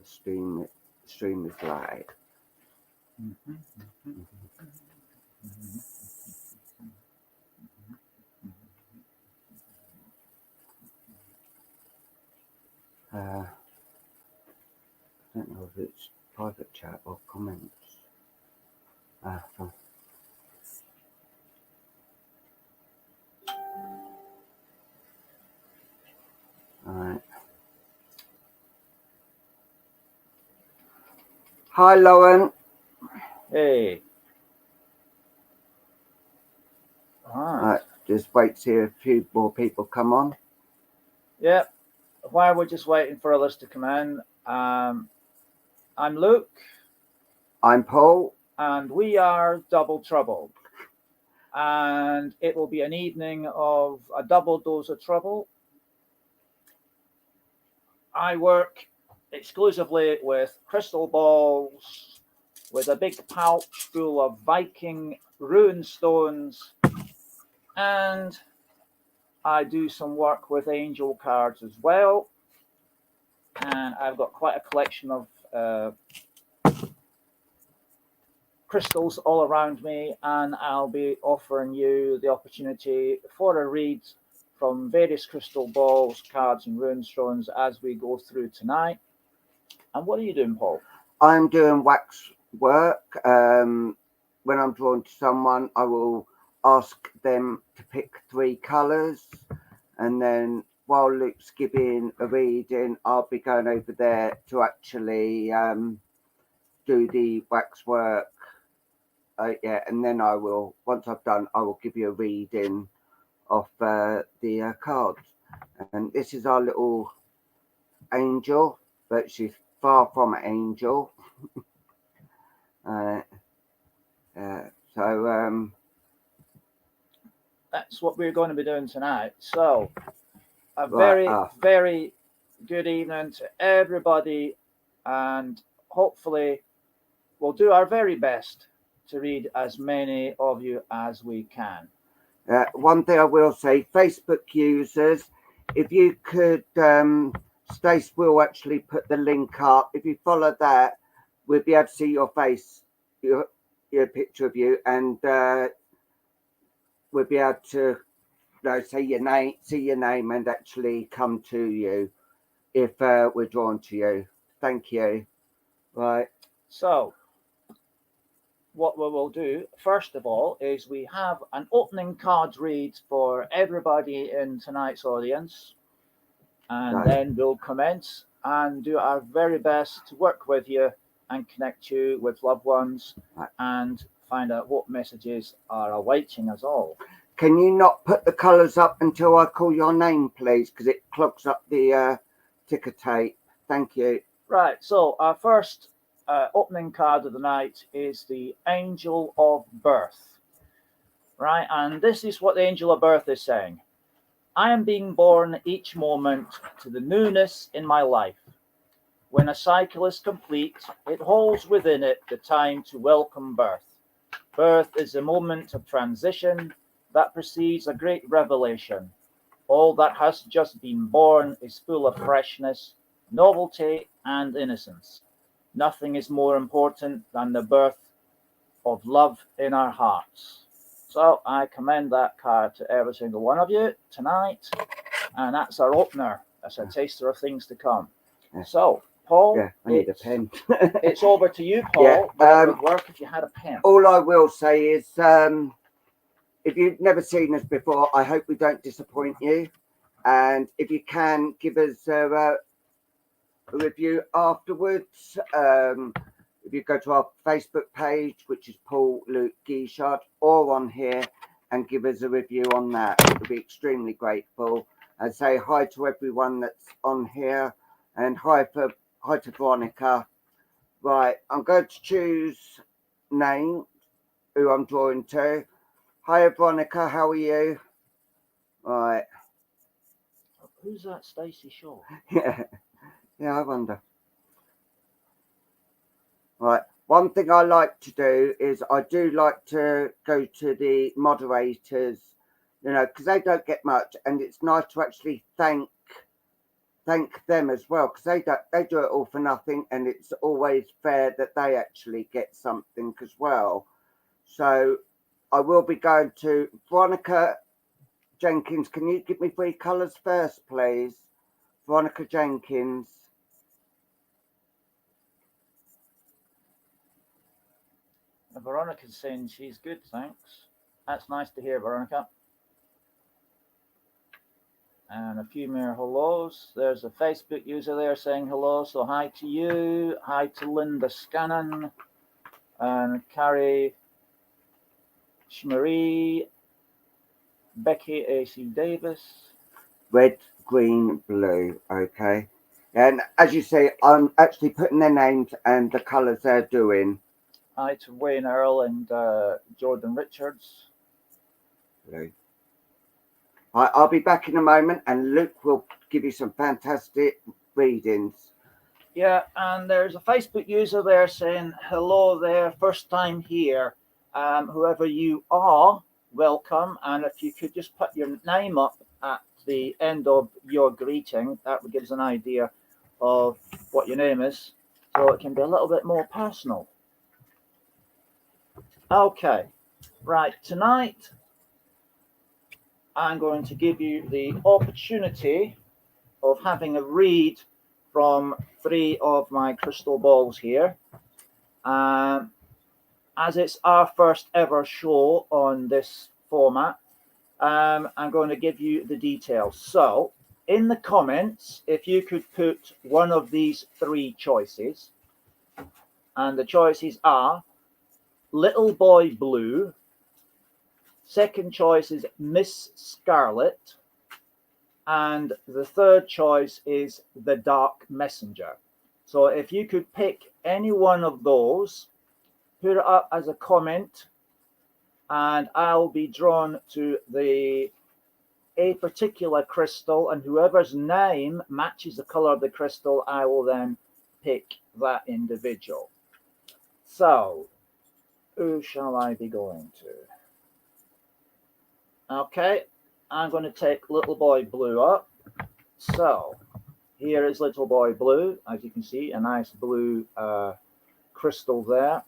stream is live. I don't know if it's private chat or comments. Alright. Hi, Lauren. Hey. Alright. Just wait to see a few more people come on. Yeah. While we're just waiting for others to come in, I'm Luke. I'm Paul. And we are Double Trouble. And it will be an evening of a double dose of trouble. I work exclusively with crystal balls, with a big pouch full of Viking rune stones, and I do some work with angel cards as well. And I've got quite a collection of crystals all around me, and I'll be offering you the opportunity for a read from various crystal balls, cards, and rune stones as we go through tonight. And what are you doing, Paul? I'm doing wax work. When I'm drawn to someone, I will ask them to pick 3 colours, and then while Luke's giving a reading, I'll be going over there to actually do the wax work. Yeah, and then I will, once I've done, I will give you a reading of the cards. And this is our little angel, but she's far from an angel. So that's what we're going to be doing tonight. So a very good evening to everybody, and hopefully we'll do our very best to read as many of you as we can. One thing I will say, Facebook users, if you could, Stace will actually put the link up. If you follow that, we'll be able to see your face, your picture of you, and we'll be able to say your name, see your name, and actually come to you if we're drawn to you. Thank you. Right. So what we will do, first of all, is we have an opening cards read for everybody in tonight's audience. And then we'll commence and do our very best to work with you and connect you with loved ones and find out what messages are awaiting us all. Can you not put the colours up until I call your name, please? Because it clogs up the ticker tape. Thank you. Right, so our first opening card of the night is the Angel of Birth. Right, and this is what the Angel of Birth is saying. I am being born each moment to the newness in my life. When a cycle is complete, it holds within it the time to welcome birth. Birth is a moment of transition that precedes a great revelation. All that has just been born is full of freshness, novelty, and innocence. Nothing is more important than the birth of love in our hearts. So I commend that card to every single one of you tonight. And that's our opener. That's a taster of things to come. So, Paul, I need a pen. It's over to you, Paul. It would work if you had a pen. All I will say is, if you've never seen us before, I hope we don't disappoint you. And if you can, give us a review afterwards. If you go to our Facebook page, which is Paul Luke Guichard, or on here, and give us a review on that, we'll be extremely grateful. And say hi to everyone that's on here, and hi to Veronica. Right, I'm going to choose name who I'm drawing to. Hi Veronica, how are you? Right. Who's that Stacey Shaw? Yeah, I wonder. Right. One thing I like to do is I do like to go to the moderators, because they don't get much, and it's nice to actually thank thank them as well, because they do it all for nothing, and it's always fair that they actually get something as well. So I will be going to Veronica Jenkins. Can you give me 3 colours first, please? Veronica Jenkins. Veronica's saying she's good, thanks. That's nice to hear, Veronica. And a few more hellos. There's a Facebook user there saying hello, so hi to you. Hi to Linda Scannon and Carrie Schmarie, Becky A.C. Davis. Red, green, blue. Okay. And as you say, I'm actually putting their names and the colours they're doing. Hi to Wayne Earl and Jordan Richards. Blue. I'll be back in a moment, and Luke will give you some fantastic readings. Yeah, and there's a Facebook user there saying hello there, first time here. Whoever you are, welcome. And if you could just put your name up at the end of your greeting, that would give us an idea of what your name is, so it can be a little bit more personal. Okay, right, tonight I'm going to give you the opportunity of having a read from 3 of my crystal balls here. As it's our first ever show on this format, I'm going to give you the details. So in the comments, if you could put one of these 3 choices, and the choices are Little Boy Blue, second choice is Miss Scarlet, and the third choice is The Dark Messenger. So if you could pick any one of those, put it up as a comment, and I'll be drawn to a particular crystal, and whoever's name matches the color of the crystal, I will then pick that individual. So who shall I be going to? Okay, I'm going to take Little Boy Blue up. So here is Little Boy Blue. As you can see, a nice blue crystal there.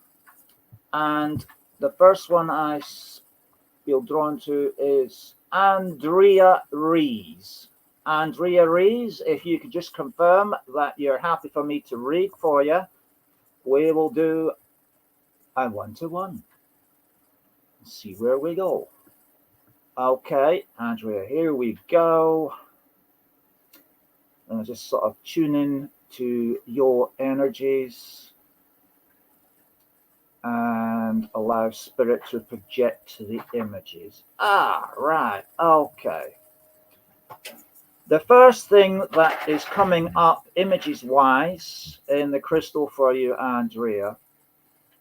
And the first one I feel drawn to is Andrea Rees. Andrea Rees, if you could just confirm that you're happy for me to read for you, we will do a 1-to-1. See where we go. Okay, Andrea, here we go. And just sort of tune in to your energies and allow spirit to project the images. Right, okay. The first thing that is coming up images wise in the crystal for you, Andrea,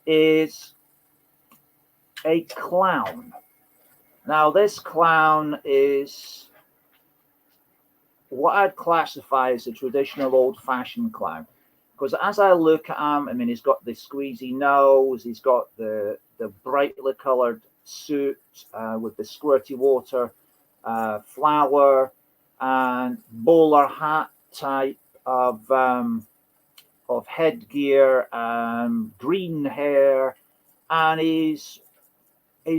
is a clown. Now this clown is what I'd classify as a traditional old-fashioned clown, because as I look at him, I mean, he's got the squeezy nose, he's got the brightly colored suit with the squirty water flower and bowler hat type of headgear, green hair, and he's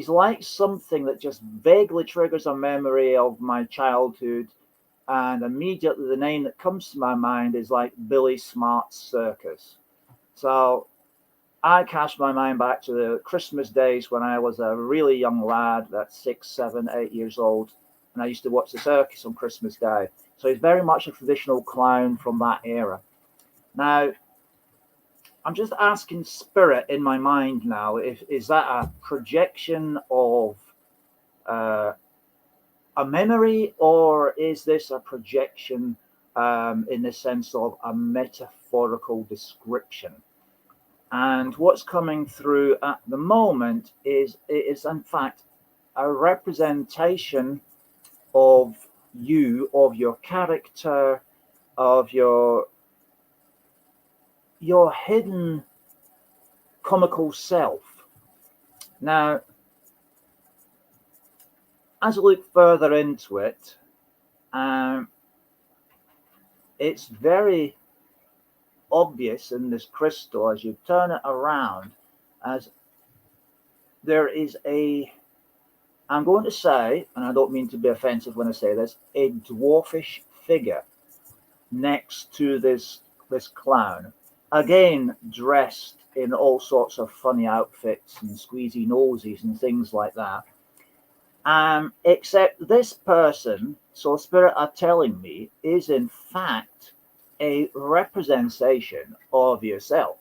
like something that just vaguely triggers a memory of my childhood. And immediately the name that comes to my mind is like Billy Smart's Circus. So I cast my mind back to the Christmas days when I was a really young lad, that's 6, 7, 8 years old. And I used to watch the circus on Christmas Day. So he's very much a traditional clown from that era. Now, I'm just asking spirit in my mind now, is that a projection of a memory, or is this a projection in the sense of a metaphorical description? And what's coming through at the moment is it is in fact a representation of you, of your character, of your hidden comical self. Now, as I look further into it, it's very obvious in this crystal as you turn it around, as there is a, I'm going to say, and I don't mean to be offensive when I say this, a dwarfish figure next to this clown, again dressed in all sorts of funny outfits and squeezy noses and things like that. Except this person, so Spirit are telling me, is in fact a representation of yourself,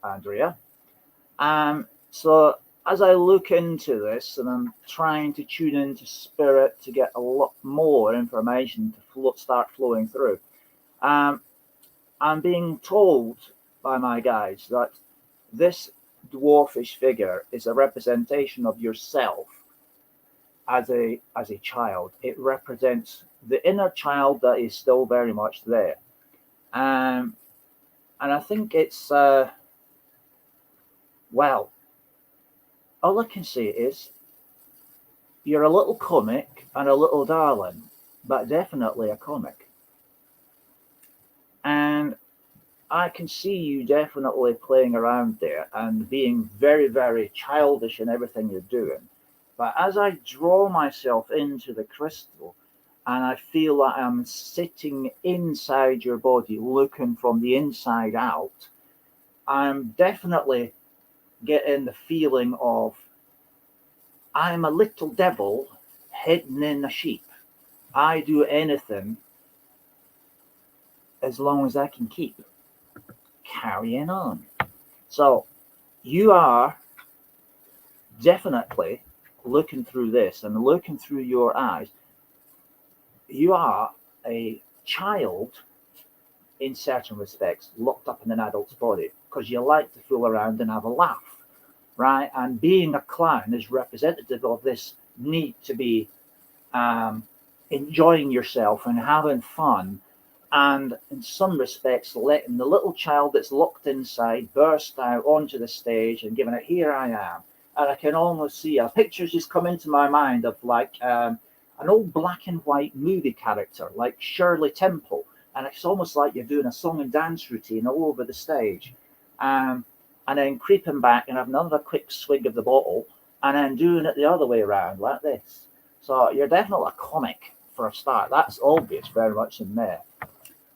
Andrea. So as I look into this and I'm trying to tune into Spirit to get a lot more information to start flowing through, I'm being told by my guides that this dwarfish figure is a representation of yourself as a child. It represents the inner child that is still very much there. And I think it's well, all I can say is you're a little comic and a little darling, but definitely a comic. And I can see you definitely playing around there and being very, very childish in everything you're doing. But as I draw myself into the crystal and I feel that I'm sitting inside your body, looking from the inside out, I'm definitely getting the feeling of I'm a little devil hidden in a sheep. I do anything as long as I can keep carrying on. So you are definitely looking through this and looking through your eyes. You are a child in certain respects, locked up in an adult's body because you like to fool around and have a laugh, right? And being a clown is representative of this need to be enjoying yourself and having fun, and in some respects letting the little child that's locked inside burst out onto the stage and giving it, here I am. And I can almost see a picture just come into my mind of like an old black and white movie character like Shirley Temple, and it's almost like you're doing a song and dance routine all over the stage, and then creeping back and having another quick swig of the bottle and then doing it the other way around like this. So you're definitely a comic for a start. That's obvious very much in there.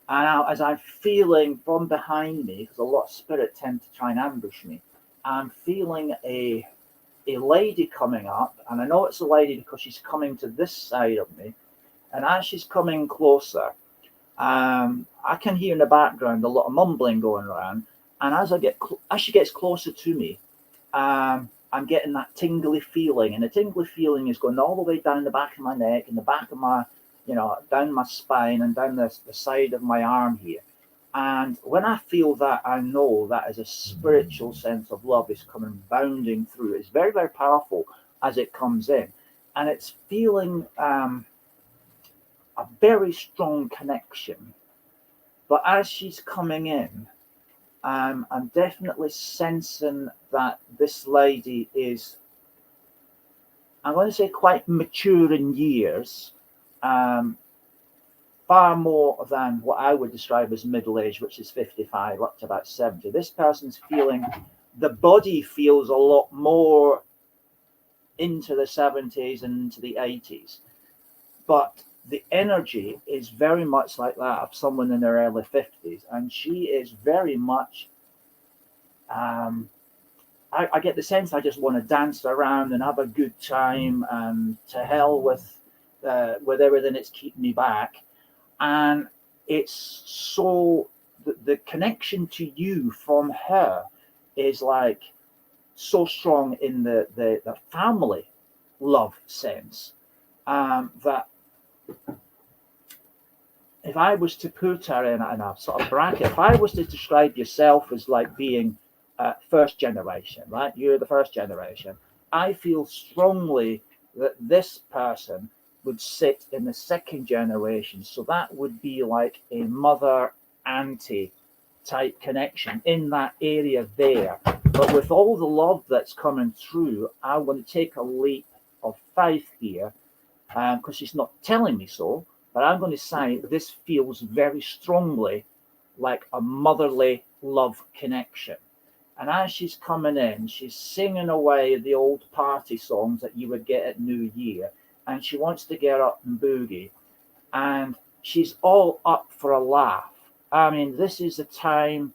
And now, as I'm feeling from behind me, because a lot of spirit tend to try and ambush me, I'm feeling a lady coming up, and I know it's a lady because she's coming to this side of me. And as she's coming closer, I can hear in the background a lot of mumbling going around. And as she gets closer to me, I'm getting that tingly feeling, and the tingly feeling is going all the way down the back of my neck and the back of my, down my spine and down the side of my arm here. And when I feel that, I know that is a spiritual sense of love is coming bounding through. It's very, very powerful as it comes in. And it's feeling a very strong connection. But as she's coming in, I'm definitely sensing that this lady is, I'm going to say, quite mature in years. Far more than what I would describe as middle age, which is 55 up to about 70. This person's feeling, the body feels a lot more into the 70s and into the 80s. But the energy is very much like that of someone in their early 50s. And she is very much, I get the sense I just want to dance around and have a good time, and to hell with everything that's keeping me back. And it's so, the connection to you from her is like so strong in the family love sense, that if I was to put her in a sort of bracket, if I was to describe yourself as like being first generation, right? You're the first generation. I feel strongly that this person would sit in the second generation. So that would be like a mother auntie type connection in that area there. But with all the love that's coming through, I'm going to take a leap of faith here, because she's not telling me so. but I'm going to say this feels very strongly like a motherly love connection. And as she's coming in, she's singing away the old party songs that you would get at New Year, and she wants to get up and boogie, and she's all up for a laugh. I mean, this is the time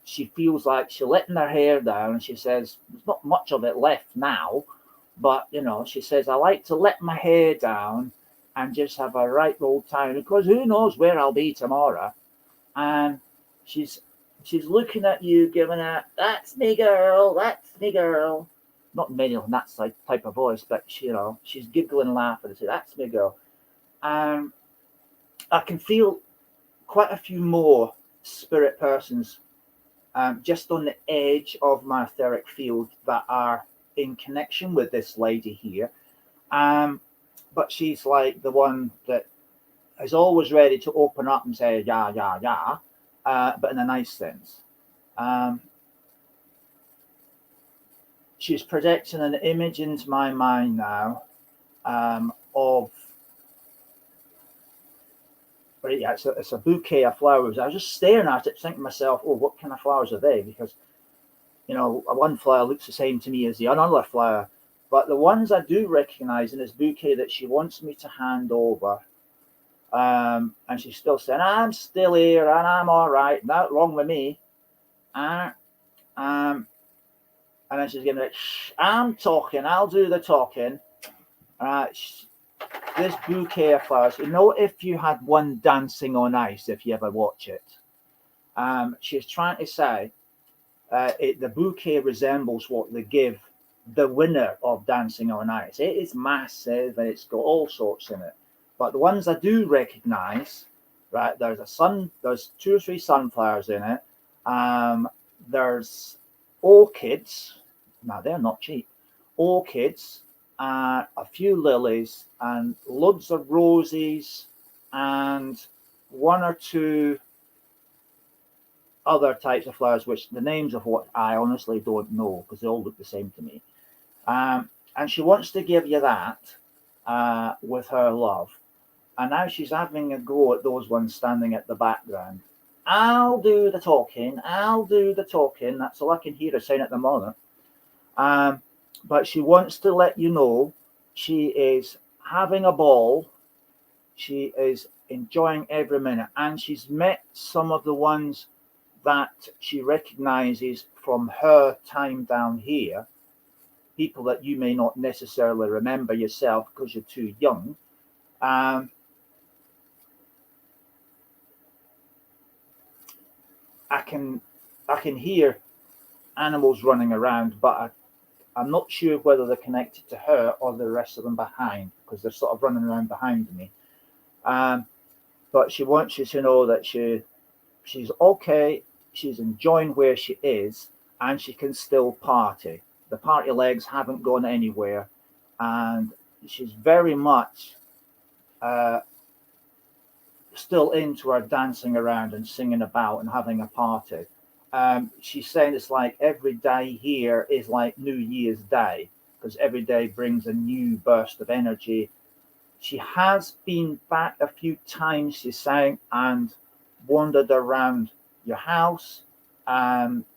she feels like she's letting her hair down. She says, there's not much of it left now, but, you know, she says, I like to let my hair down and just have a right old time, because who knows where I'll be tomorrow. And she's looking at you, giving a, that's me girl, that's me girl. Not many of that type of voice, but she, you know, she's giggling and laughing and say, that's me girl. And I can feel quite a few more spirit persons just on the edge of my etheric field that are in connection with this lady here. But she's like the one that is always ready to open up and say, yeah, yeah, yeah, but in a nice sense. She's projecting an image into my mind now of, yeah, it's a bouquet of flowers. I was just staring at it, thinking to myself, oh, what kind of flowers are they? Because, you know, one flower looks the same to me as the other flower. But the ones I do recognize in this bouquet that she wants me to hand over, and she's still saying, I'm still here and I'm all right, not wrong with me. And then she's giving it, shh, I'm talking, I'll do the talking. This bouquet of flowers, you know, if you had one Dancing on Ice, if you ever watch it, she's trying to say the bouquet resembles what they give the winner of Dancing on Ice. It is massive and it's got all sorts in it. But the ones I do recognize, right, there's 2 or 3 sunflowers in it. There's orchids. Now, they're not cheap. Orchids, a few lilies, and loads of roses, and 1 or 2 other types of flowers, which the names of what I honestly don't know, because they all look the same to me. And she wants to give you that with her love. And now she's having a go at those ones standing at the background. I'll do the talking. I'll do the talking. That's all I can hear her saying at the moment. But she wants to let you know she is having a ball. She is enjoying every minute. And she's met some of the ones that she recognizes from her time down here. People that you may not necessarily remember yourself because you're too young. I can hear animals running around, but I'm not sure whether they're connected to her or the rest of them behind, because they're sort of running around behind me. But she wants you to know that she's okay, she's enjoying where she is, and she can still party. The party legs haven't gone anywhere, and she's very much still into her dancing around and singing about and having a party. She's saying it's like every day here is like New Year's Day, because every day brings a new burst of energy. She has been back a few times, she's saying, and wandered around your house,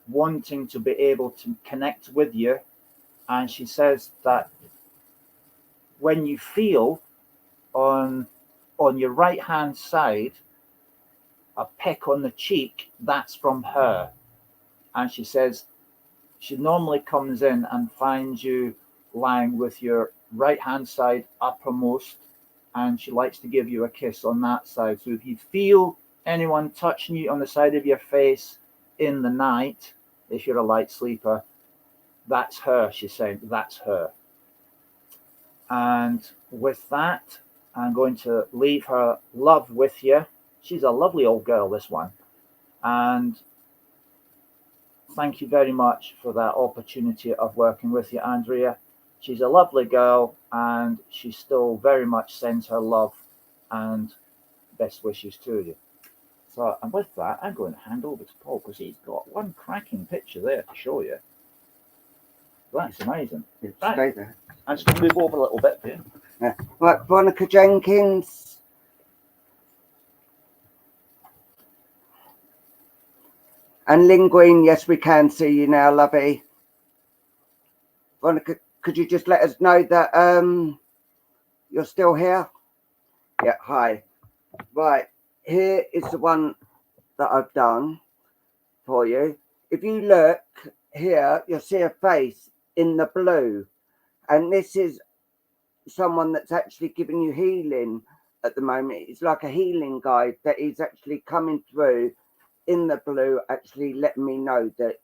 wanting to be able to connect with you. And she says that when you feel on your right hand side a peck on the cheek, that's from her. And she says she normally comes in and finds you lying with your right hand side uppermost, and she likes to give you a kiss on that side. So if you feel anyone touching you on the side of your face in the night, if you're a light sleeper, that's her. She's saying that's her. And with that, I'm going to leave her love with you. She's a lovely old girl, this one. And thank you very much for that opportunity of working with you, Andrea. She's a lovely girl, and she still very much sends her love and best wishes to you. So, and with that, I'm going to hand over to Paul, because he's got one cracking picture there to show you. That's amazing. Right. Stay there. I'm just going to move over a little bit here. Yeah. Right, Veronica Jenkins, And Lynn Green, yes, we can see you now, lovey. Veronica, could you just let us know that you're still here? Yeah, hi. Right, here is the one that I've done for you. If you look here, you'll see a face in the blue. And this is someone that's actually giving you healing at the moment. It's like a healing guide that is actually coming through in the blue, actually letting me know that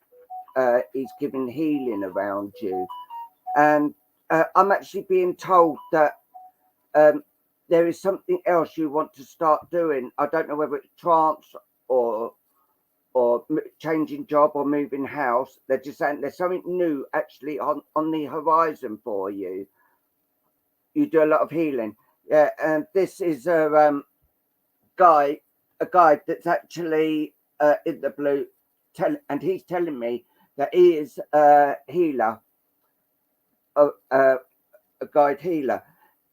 he's giving healing around you. And I'm actually being told that there is something else you want to start doing. I don't know whether it's trance or changing job or moving house. They're just saying there's something new actually on the horizon for you. You do a lot of healing. Yeah, and this is a guy that's actually in the blue, and he's telling me that he is a healer, a guide healer.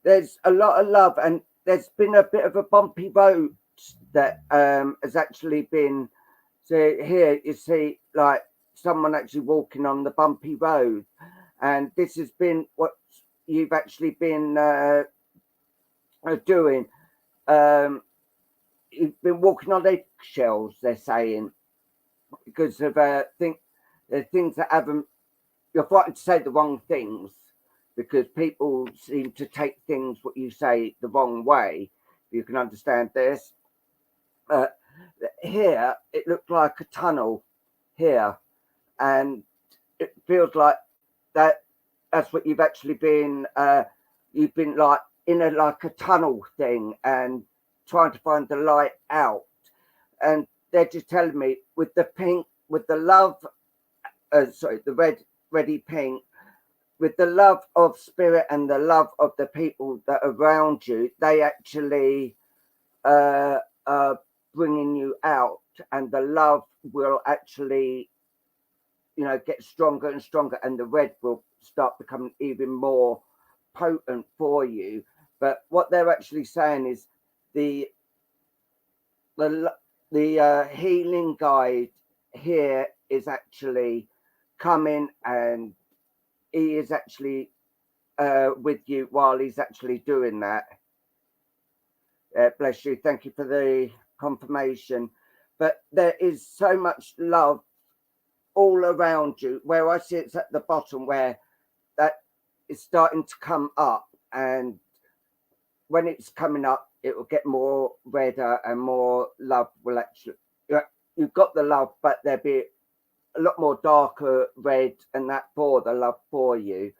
There's a lot of love, and there's been a bit of a bumpy road that has actually been. So here you see like someone actually walking on the bumpy road, and this has been what you've actually been doing. You've been walking on eggshells, they're saying, because of the things that haven't. You're frightened to say the wrong things because people seem to take things what you say the wrong way. You can understand this. Here it looked like a tunnel here, and it feels like that's what you've actually been. You've been like in like a tunnel thing and trying to find the light out. And they're just telling me with the pink, with the love, sorry, the ready pink, with the love of spirit and the love of the people that are around you, they actually are bringing you out, and the love will actually, get stronger and stronger, and the red will start becoming even more potent for you. But what they're actually saying is the healing guide here is actually coming, and he is actually with you while he's actually doing that. Bless you. Thank you for the confirmation. But there is so much love all around you. Where I see it's at the bottom, where that is starting to come up, and when it's coming up, it will get more redder and more love will actually. You've got the love, but there'll be a lot more darker red, and that for the love for you,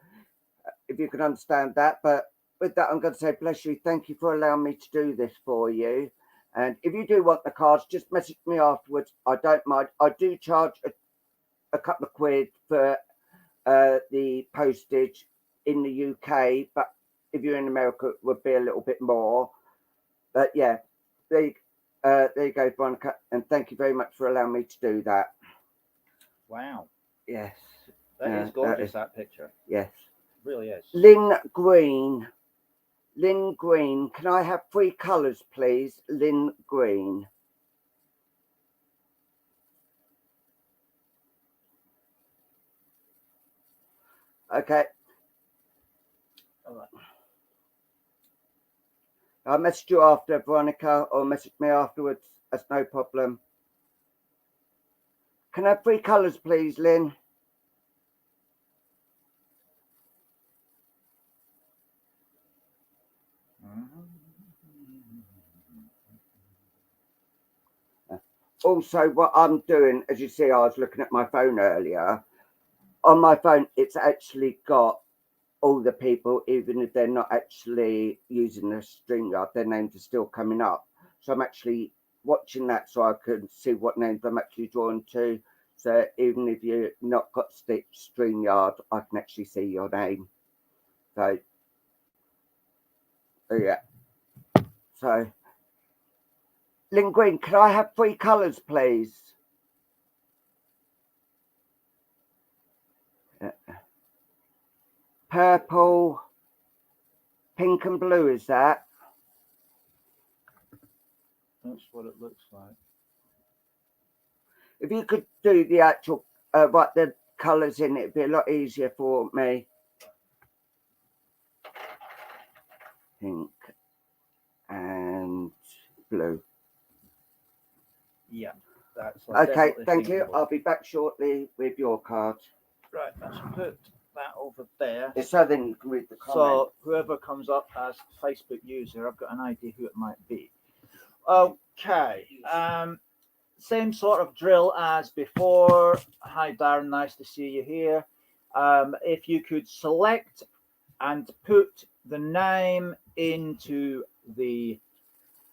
if you can understand that. But with that, I'm going to say, bless you. Thank you for allowing me to do this for you. And if you do want the cards, just message me afterwards. I don't mind. I do charge a couple of quid for the postage in the UK, but if you're in America, it would be a little bit more. But yeah, there you go, Veronica. And thank you very much for allowing me to do that. Wow. Yes. That is gorgeous, that picture. Yes. It really is. Lynn Green. Lynn Green. Can I have 3 colours, please? Lynn Green. Okay. All right. I'll message you after, Veronica, or message me afterwards. That's no problem. Can I have 3 colours, please, Lynn? Also, what I'm doing, as you see, I was looking at my phone earlier. On my phone, it's actually got all the people, even if they're not actually using the StreamYard, their names are still coming up. So I'm actually watching that so I can see what names I'm actually drawn to. So even if you've not got StreamYard, I can actually see your name. So, yeah. So, Lynn Green, can I have 3 colours, please? Purple, pink and blue, is that? That's what it looks like. If you could do the actual, what the colours in it, it'd be a lot easier for me. Pink and blue. Yeah, that's okay. Thank you. I'll be back shortly with your card. Right, let's put that over there. So then you can read the comment. So whoever comes up as Facebook user, I've got an idea who it might be. Okay. Same sort of drill as before. Hi Darren, nice to see you here. If you could select and put the name into the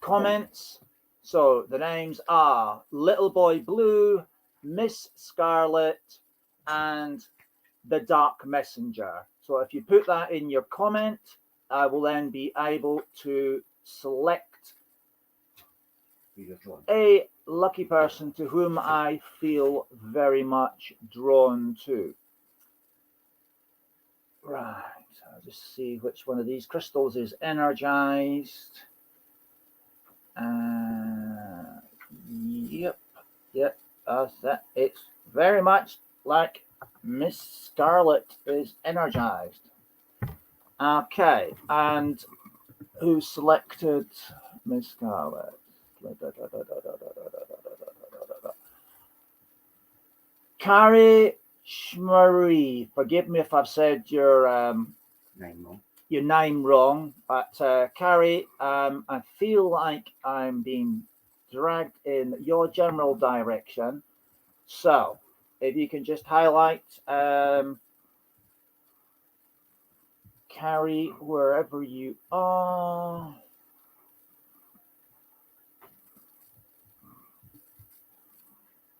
comments. So the names are Little Boy Blue, Miss Scarlet, and the Dark Messenger. So if you put that in your comment, I will then be able to select a lucky person to whom I feel very much drawn to. Right, I'll just see which one of these crystals is energized. Yep, that it's very much like Miss Scarlet is energized. Okay, and who selected Miss Scarlet? Carrie Schmurray. Forgive me if I've said your name wrong, but Carrie, I feel like I'm being dragged in your general direction. So, if you can just highlight Carrie wherever you are.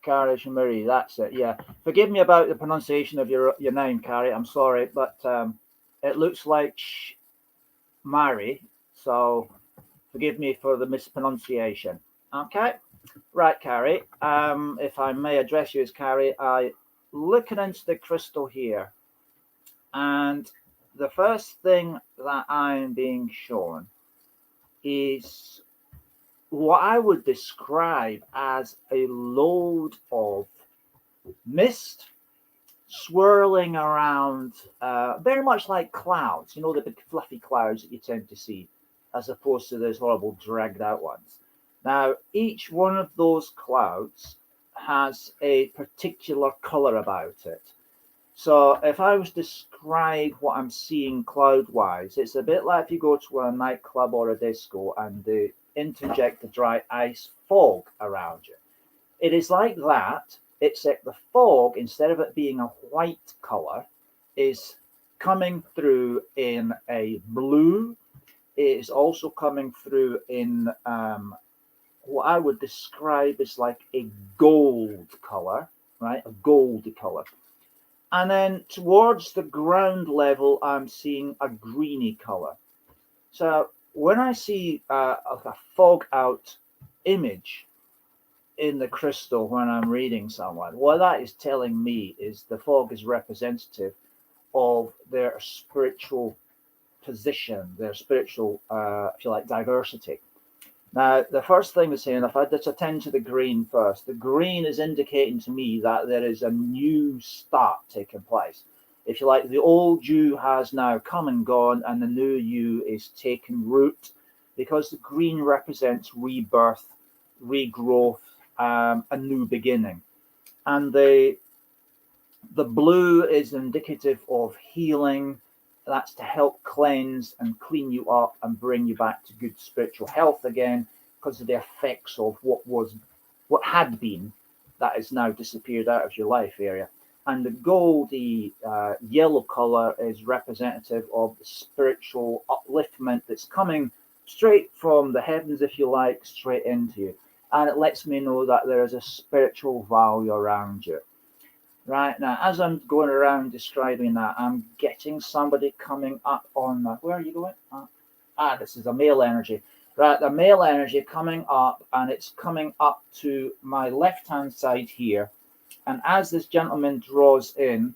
Carrie Shimiri, that's it. Yeah, forgive me about the pronunciation of your name, Carrie. I'm sorry, but it looks like Mary, so forgive me for the mispronunciation. Okay, right, Carrie. If I may address you as Carrie, I looking into the crystal here, and the first thing that I'm being shown is what I would describe as a load of mist swirling around, very much like clouds, you know, the big fluffy clouds that you tend to see, as opposed to those horrible dragged out ones. Now, each one of those clouds has a particular color about it. So if I was to describe what I'm seeing cloud-wise, it's a bit like if you go to a nightclub or a disco and they interject the dry ice fog around you. It is like that, except the fog, instead of it being a white color, is coming through in a blue. It is also coming through in what I would describe as like a gold color, right? A goldy color. And then towards the ground level, I'm seeing a greeny color. So when I see a fog out image in the crystal when I'm reading someone, what that is telling me is the fog is representative of their spiritual position, their spiritual, if you like, diversity. Now, the first thing is saying, if I just attend to the green first, the green is indicating to me that there is a new start taking place. If you like, the old you has now come and gone, and the new you is taking root, because the green represents rebirth, regrowth, a new beginning. And the blue is indicative of healing. That's to help cleanse and clean you up and bring you back to good spiritual health again, because of the effects of what had been that has now disappeared out of your life area. And the goldy yellow color is representative of the spiritual upliftment that's coming straight from the heavens, if you like, straight into you. And it lets me know that there is a spiritual value around you. Right now, as I'm going around describing that, I'm getting somebody coming up on where are you going? This is a male energy. Right, the male energy coming up, and it's coming up to my left-hand side here. And as this gentleman draws in,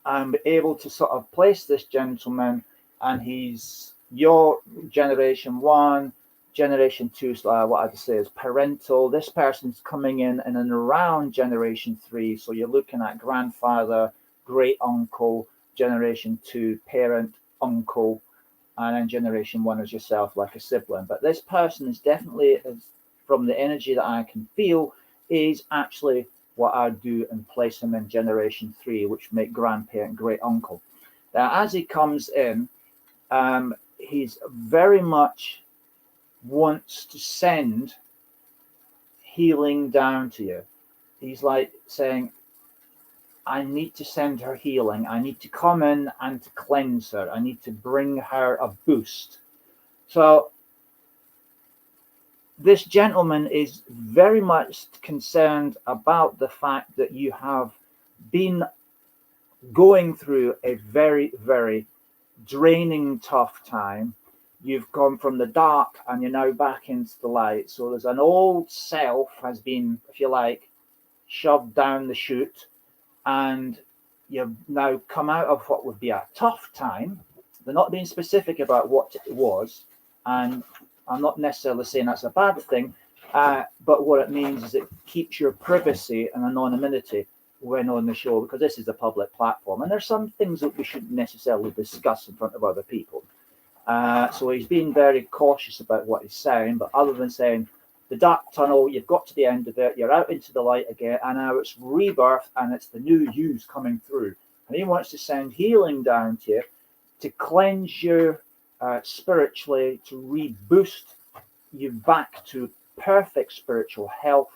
I'm able to sort of place this gentleman, and he's your generation 1, Generation 2, what I'd say is parental. This person's coming in and around generation 3. So you're looking at grandfather, great uncle, generation 2, parent, uncle, and then generation 1 is yourself, like a sibling. But this person is definitely, from the energy that I can feel, is actually what I do and place him in generation 3, which make grandparent, great uncle. Now, as he comes in, he's very much wants to send healing down to you. He's like saying, I need to send her healing. I need to come in and to cleanse her. I need to bring her a boost. So this gentleman is very much concerned about the fact that you have been going through a very, very draining, tough time. You've gone from the dark and you're now back into the light. So there's an old self has been, if you like, shoved down the chute, and you've now come out of what would be a tough time. They're not being specific about what it was, and I'm not necessarily saying that's a bad thing, but what it means is it keeps your privacy and anonymity when on the show, because this is a public platform, and there's some things that we shouldn't necessarily discuss in front of other people. So he's being very cautious about what he's saying, but other than saying the dark tunnel, you've got to the end of it, you're out into the light again, and now it's rebirth and it's the new you's coming through. And he wants to send healing down to you to cleanse you spiritually, to reboost you back to perfect spiritual health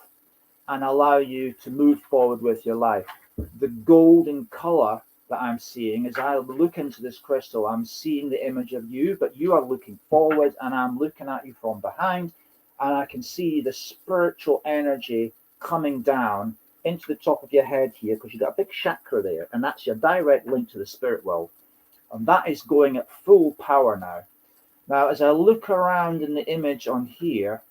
and allow you to move forward with your life. The golden color that I'm seeing, as I look into this crystal, I'm seeing the image of you, but you are looking forward and I'm looking at you from behind, and I can see the spiritual energy coming down into the top of your head here, because you've got a big chakra there, and that's your direct link to the spirit world. And that is going at full power now. Now, as I look around in the image on here,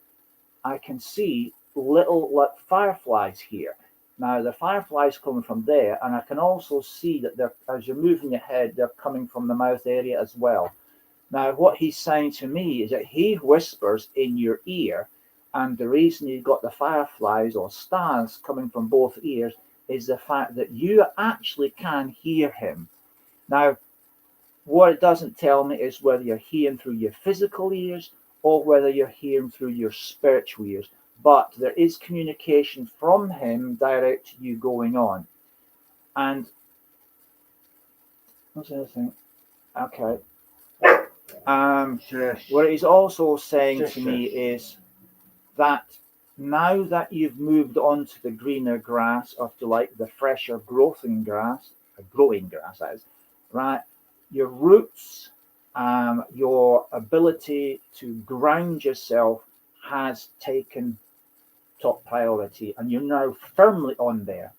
I can see little like fireflies here. Now, the fireflies coming from there, and I can also see that they're, as you're moving your head, they're coming from the mouth area as well. Now, what he's saying to me is that he whispers in your ear, and the reason you've got the fireflies or stars coming from both ears is the fact that you actually can hear him. Now, what it doesn't tell me is whether you're hearing through your physical ears or whether you're hearing through your spiritual ears. But there is communication from him direct to you going on. And what's the other thing? Okay. What he's also saying to me is that now that you've moved on to the greener grass, or to like the fresher growing grass that is, right? Your roots, your ability to ground yourself has taken top priority, and you're now firmly on there.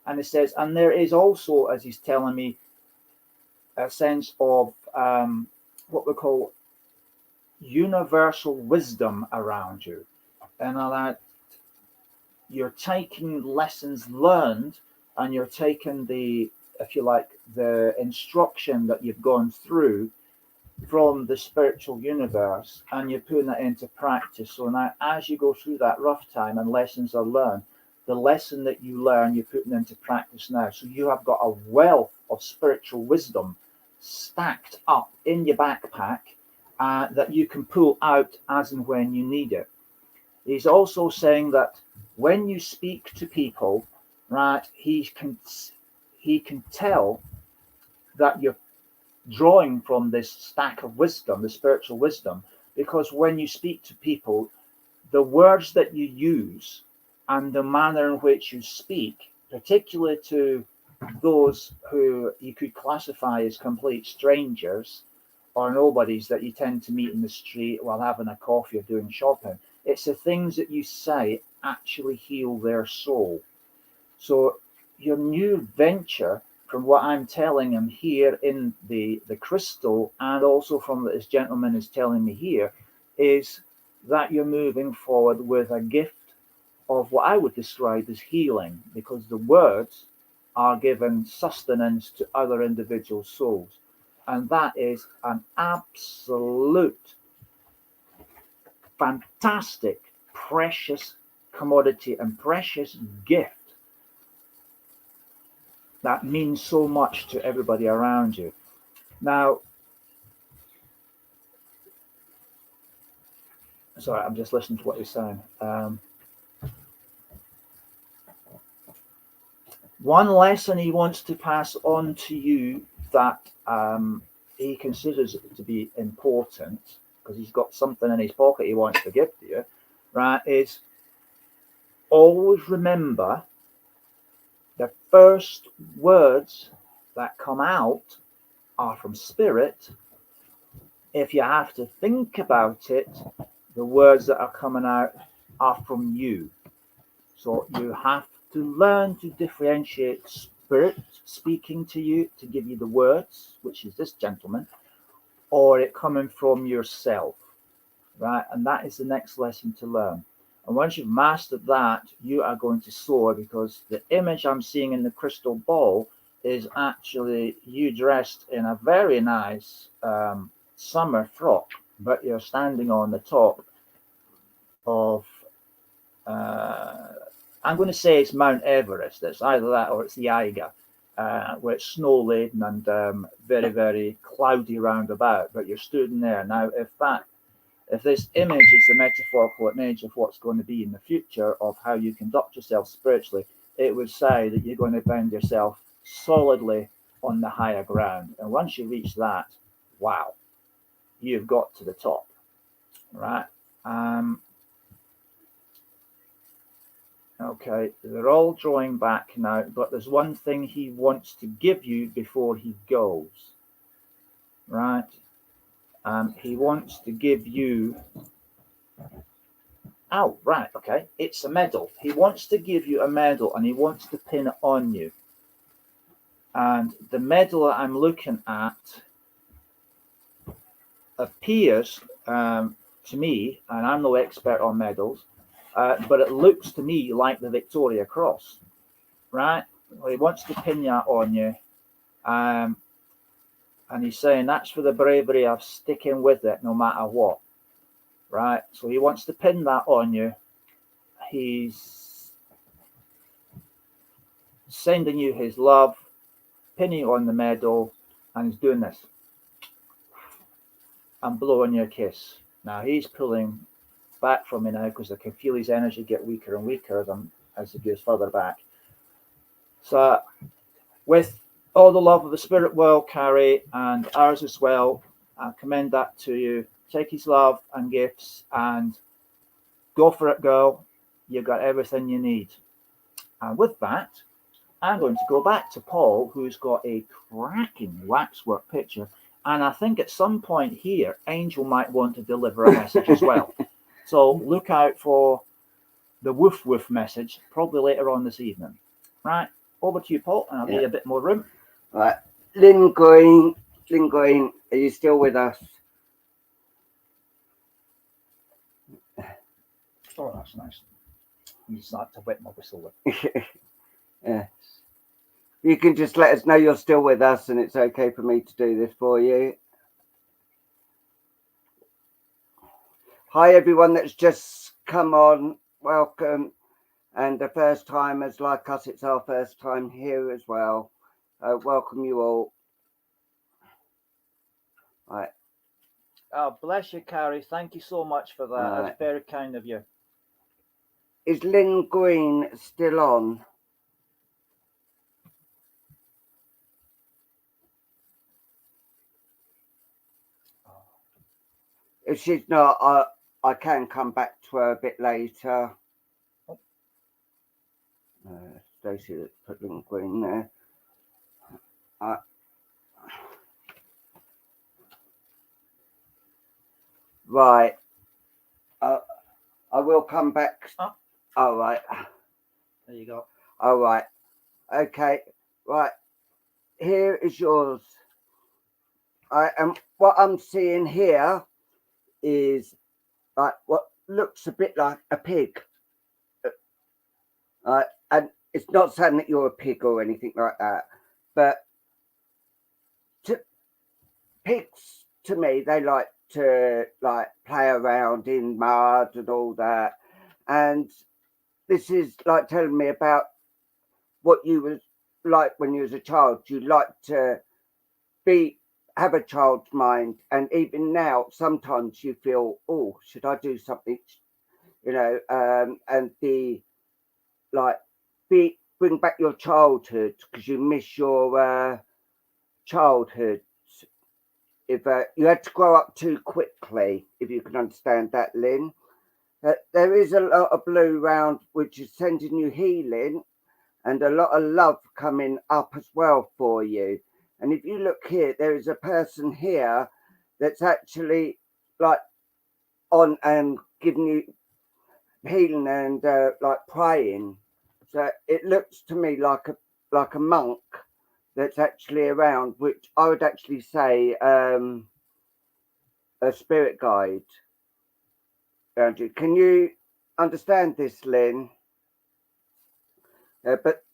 And it says, and there is also, as he's telling me, a sense of what we call universal wisdom around you, and that you're taking lessons learned, and you're taking the, if you like, the instruction that you've gone through from the spiritual universe, and you're putting that into practice. So now, as you go through that rough time and lessons are learned, the lesson that you learn, you're putting into practice now. So you have got a wealth of spiritual wisdom stacked up in your backpack that you can pull out as and when you need it. He's also saying that when you speak to people, right, he can tell that you're drawing from this stack of wisdom, the spiritual wisdom, because when you speak to people, the words that you use and the manner in which you speak, particularly to those who you could classify as complete strangers or nobodies that you tend to meet in the street while having a coffee or doing shopping, it's the things that you say actually heal their soul. So your new venture, from what I'm telling him here in the crystal, and also from what this gentleman is telling me here, is that you're moving forward with a gift of what I would describe as healing, because the words are given sustenance to other individual souls. And that is an absolute fantastic, precious commodity and precious gift that means so much to everybody around you. Now, sorry, I'm just listening to what you're saying. One lesson he wants to pass on to you that he considers it to be important, because he's got something in his pocket he wants to give to you, right, is always remember the first words that come out are from spirit. If you have to think about it, the words that are coming out are from you. So you have to learn to differentiate spirit speaking to you to give you the words, which is this gentleman, or it coming from yourself, right? And that is the next lesson to learn. And once you've mastered that, you are going to soar, because the image I'm seeing in the crystal ball is actually you dressed in a very nice summer frock, but you're standing on the top of I'm going to say it's Mount Everest. It's either that or it's the Eiger, where it's snow laden and very, very cloudy round about. But you're stood in there. Now, if this image is the metaphorical image of what's going to be in the future of how you conduct yourself spiritually, it would say that you're going to find yourself solidly on the higher ground. And once you reach that, wow, you've got to the top, right? Okay, they're all drawing back now, but there's one thing he wants to give you before he goes, right? He wants to give you, oh, right, okay, it's a medal. He wants to give you a medal, and he wants to pin it on you. And the medal that I'm looking at appears to me, and I'm no expert on medals, but it looks to me like the Victoria Cross, right? Well, he wants to pin that on you, and he's saying that's for the bravery of sticking with it no matter what, right? So he wants to pin that on you. He's sending you his love, pinning you on the medal, and he's doing this and blowing you a kiss. Now he's pulling back from me now, because I can feel his energy get weaker and weaker as he goes further back. So with all the love of the spirit world, Carrie, and ours as well, I commend that to you. Take his love and gifts and go for it, girl. You've got everything you need. And with that, I'm going to go back to Paul, who's got a cracking waxwork picture. And I think at some point here, Angel might want to deliver a message as well. So look out for the woof woof message, probably later on this evening. Right, over to you, Paul, and I'll give you a bit more room. Right, Lynn Green, are you still with us? Oh, that's nice. You just like to wet my whistle with. Yeah. You can just let us know you're still with us, and it's okay for me to do this for you. Hi, everyone that's just come on. Welcome. And the first timers like us, it's our first time here as well. Welcome you all. Right. Oh, bless you, Carrie. Thank you so much for that. Right. That's very kind of you. Is Lynn Green still on? If she's not, I can come back to her a bit later. Stacey, let's put Lynn Green there. Right. I will come back. Oh. All right. There you go. All right. Okay. Right. Here is yours. And what I'm seeing here is like what looks a bit like a pig. And it's not saying that you're a pig or anything like that, but pigs, to me, they like to like play around in mud and all that. And this is like telling me about what you was like when you was a child. You like to have a child's mind, and even now sometimes you feel, oh, should I do something, and like bring back your childhood because you miss your childhood. If you had to grow up too quickly, if you can understand that, Lynn. There is a lot of blue round which is sending you healing and a lot of love coming up as well for you. And if you look here, there is a person here that's actually like on and giving you healing and like praying. So it looks to me like a monk that's actually around, which I would actually say a spirit guide around you. Can you understand this, Lynn? But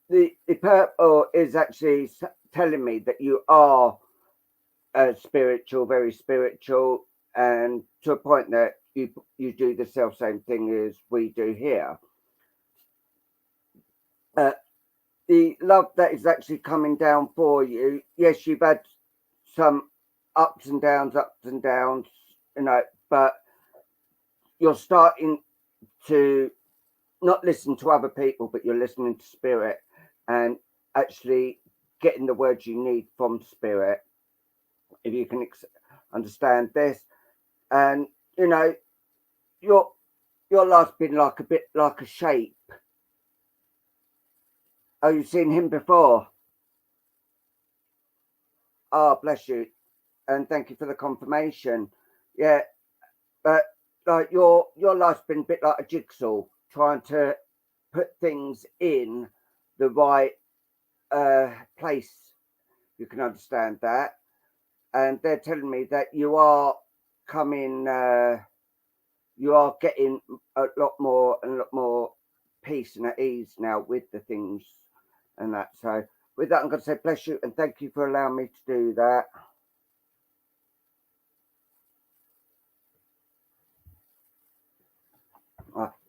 the purple is actually telling me that you are spiritual, very spiritual, and to a point that you do the self same thing as we do here. The love that is actually coming down for you. Yes, you've had some ups and downs, but you're starting to not listen to other people, but you're listening to spirit and actually getting the words you need from spirit. If you can understand this, and your life's been like a bit like a shape. Oh, you've seen him before? Oh, bless you, and thank you for the confirmation. Yeah, but like your life's been a bit like a jigsaw, trying to put things in the right place. You can understand that, and they're telling me that you are coming. You are getting a lot more peace and at ease now with the things and that. So with that, I'm going to say bless you and thank you for allowing me to do that.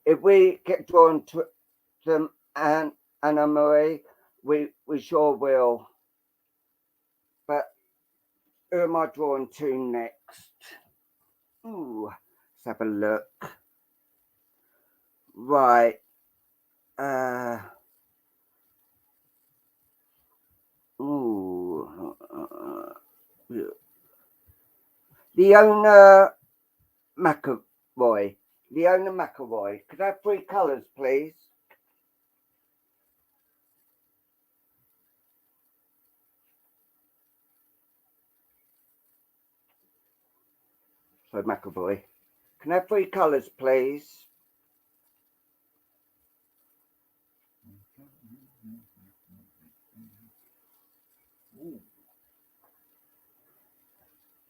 If we get drawn to them and Anna Marie, we sure will. But who am I drawn to next? Ooh, let's have a look. Right. Leona McAvoy. Leona McAvoy. Could I have 3 colours, please? So McAvoy. Can I have 3 colours, please?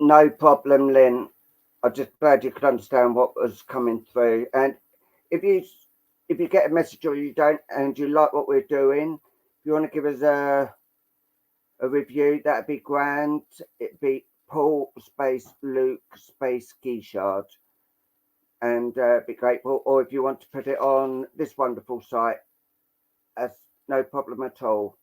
No problem, Lynn. I'm just glad you could understand what was coming through. And if you get a message or you don't, and you like what we're doing, if you want to give us a review, that'd be grand. It'd be Paul space Luke space Guichard, and be grateful. Or if you want to put it on this wonderful site, that's no problem at all.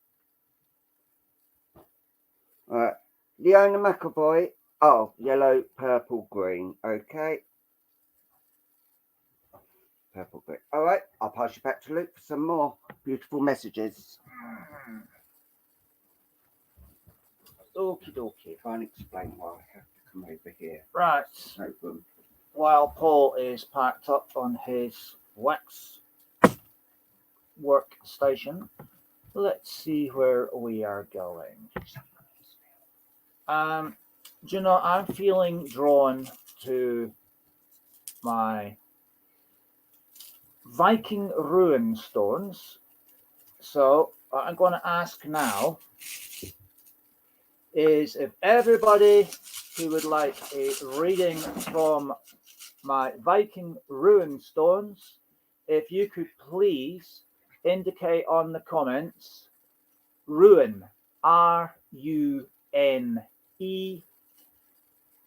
All right, Leona McAvoy. Oh, yellow, purple, green. Okay. Purple, green. All right, I'll pass you back to Luke for some more beautiful messages. Okie dokie. Try and explain why I have to come over here. Right. No room. While Paul is packed up on his wax workstation, let's see where we are going. Do you know, I'm feeling drawn to my Viking rune stones. So what I'm going to ask now is if everybody who would like a reading from my Viking rune stones, if you could please indicate on the comments rune, RUNE,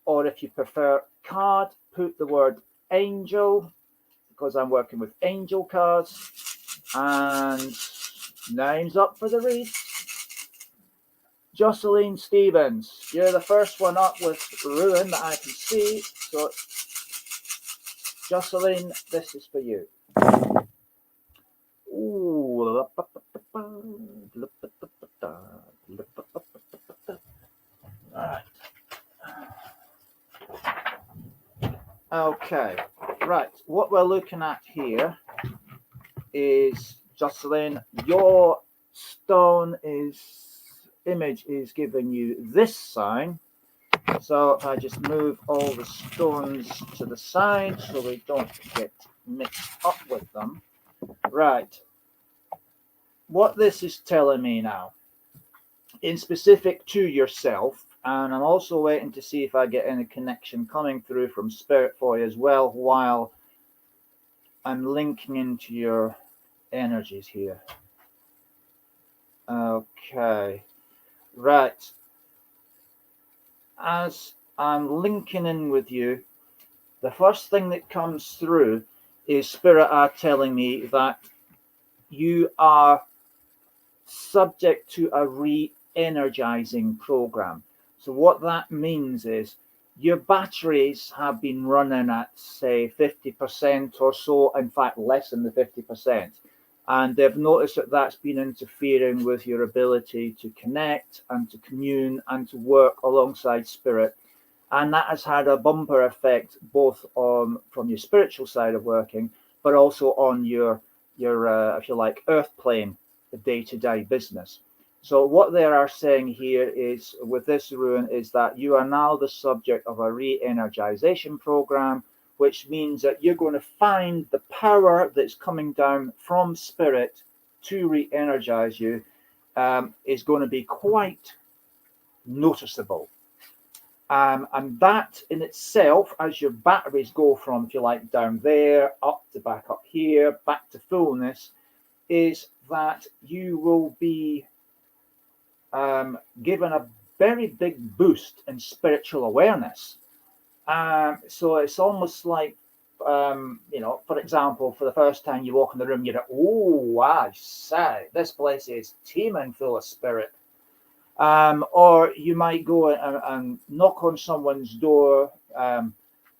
or if you prefer card, put the word angel, because I'm working with angel cards. And name's up for the read. Jocelyn Stevens, you're the first one up with ruin that I can see. So, Jocelyn, this is for you. Ooh. All right. Okay, right. What we're looking at here is, Jocelyn, your stone image is giving you this sign. So if I just move all the stones to the side so we don't get mixed up with them. Right. What this is telling me now, in specific to yourself, and I'm also waiting to see if I get any connection coming through from Spirit for you as well while I'm linking into your energies here. Okay. Right. As I'm linking in with you, the first thing that comes through is Spirit are telling me that you are subject to a re-energizing program. So what that means is your batteries have been running at, say, 50% or so, in fact, less than the 50%. And they've noticed that that's been interfering with your ability to connect and to commune and to work alongside Spirit. And that has had a bumper effect both on from your spiritual side of working, but also on your if you like, earth plane, the day-to-day business. So what they are saying here is, with this ruin, is that you are now the subject of a re-energization program, which means that you're going to find the power that's coming down from Spirit to re-energize you is going to be quite noticeable. And that in itself, as your batteries go from, if you like, down there, up to back up here, back to fullness, is that you will be given a very big boost in spiritual awareness. So it's almost like, for example, for the first time you walk in the room, you're like, oh, I say, this place is teeming full of spirit. Or you might go and knock on someone's door